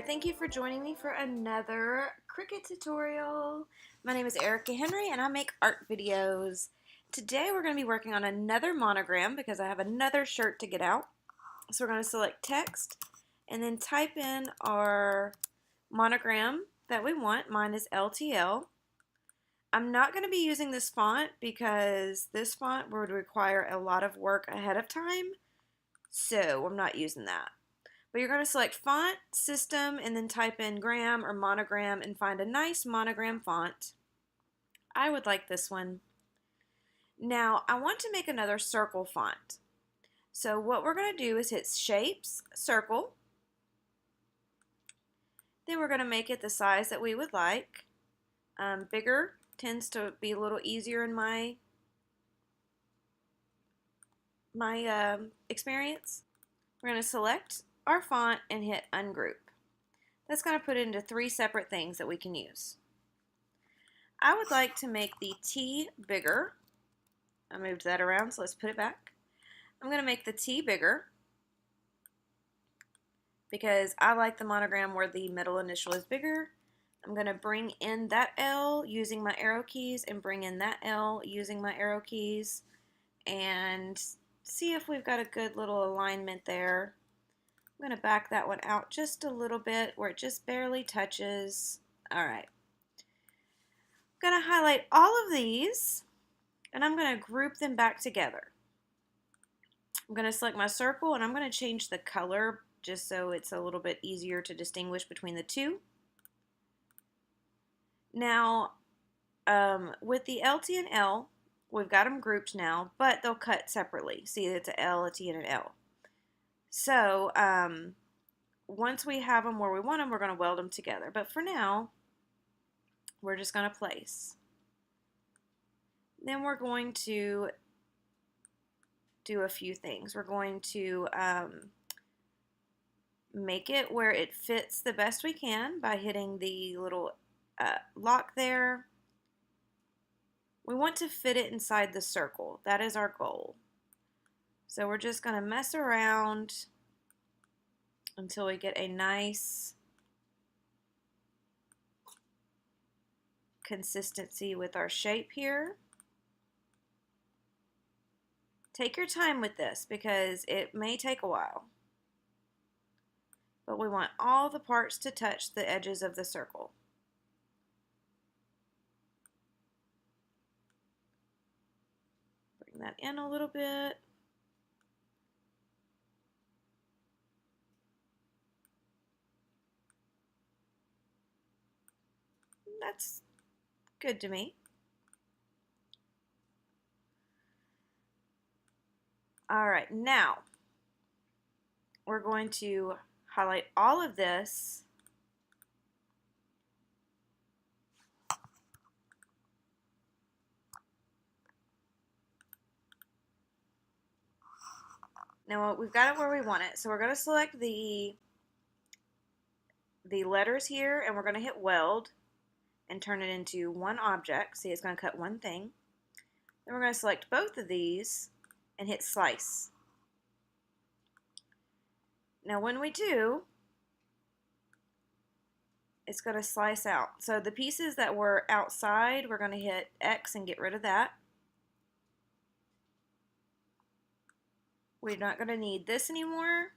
thank you for joining me for another Cricut tutorial. My name is Erica Henry and I make art videos. Today we're going to be working on another monogram because I have another shirt to get out. So we're going to select text and then type in our monogram that we want. Mine is LTL. I'm not going to be using this font because this font would require a lot of work ahead of time, so I'm not using that. But you're going to select font, system, and then type in gram or monogram and find a nice monogram font. I would like this one. Now, I want to make another circle font. So what we're going to do is hit Shapes, Circle. Then we're going to make it the size that we would like. Bigger tends to be a little easier in my experience. We're going to select our font and hit ungroup. That's going to put it into three separate things that we can use. I would like to make the T bigger. I moved that around, so let's put it back. I'm going to make the T bigger because I like the monogram where the middle initial is bigger. I'm going to bring in that L using my arrow keys and bring in that L using my arrow keys and see if we've got a good little alignment there. I'm going to back that one out just a little bit where it just barely touches. Alright. I'm going to highlight all of these and I'm going to group them back together. I'm going to select my circle and I'm going to change the color just so it's a little bit easier to distinguish between the two. Now, with the LT and L, we've got them grouped now, but they'll cut separately. See, it's a L, a T, and an L. So, once we have them where we want them, we're going to weld them together. But for now, we're just going to place. Then we're going to do a few things. We're going to make it where it fits the best we can by hitting the little lock there. We want to fit it inside the circle. That is our goal. So we're just going to mess around until we get a nice consistency with our shape here. Take your time with this because it may take a while. But we want all the parts to touch the edges of the circle. Bring that in a little bit. That's good to me. Alright, now we're going to highlight all of this now we've got it where we want it, so we're going to select the letters here and we're going to hit weld and turn it into one object. See, it's going to cut one thing. Then we're going to select both of these and hit slice. Now when we do, it's going to slice out. So the pieces that were outside, we're going to hit X and get rid of that. We're not going to need this anymore,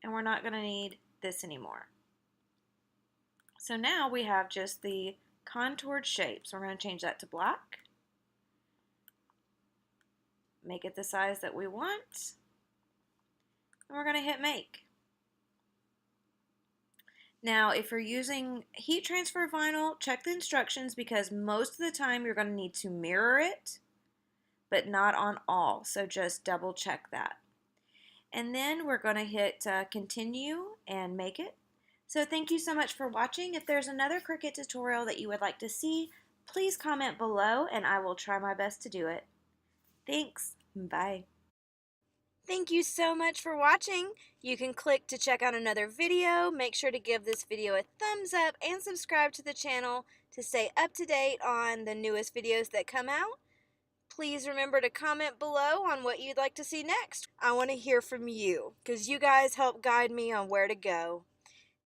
and we're not going to need this anymore. So now we have just the contoured shape. So we're going to change that to black. Make it the size that we want. And we're going to hit make. Now, if you're using heat transfer vinyl, check the instructions because most of the time you're going to need to mirror it, but not on all. So just double check that. And then we're going to hit continue and make it. So thank you so much for watching. If there's another Cricut tutorial that you would like to see, please comment below and I will try my best to do it. Thanks. Bye. Thank you so much for watching. You can click to check out another video. Make sure to give this video a thumbs up and subscribe to the channel to stay up to date on the newest videos that come out. Please remember to comment below on what you'd like to see next. I want to hear from you because you guys help guide me on where to go.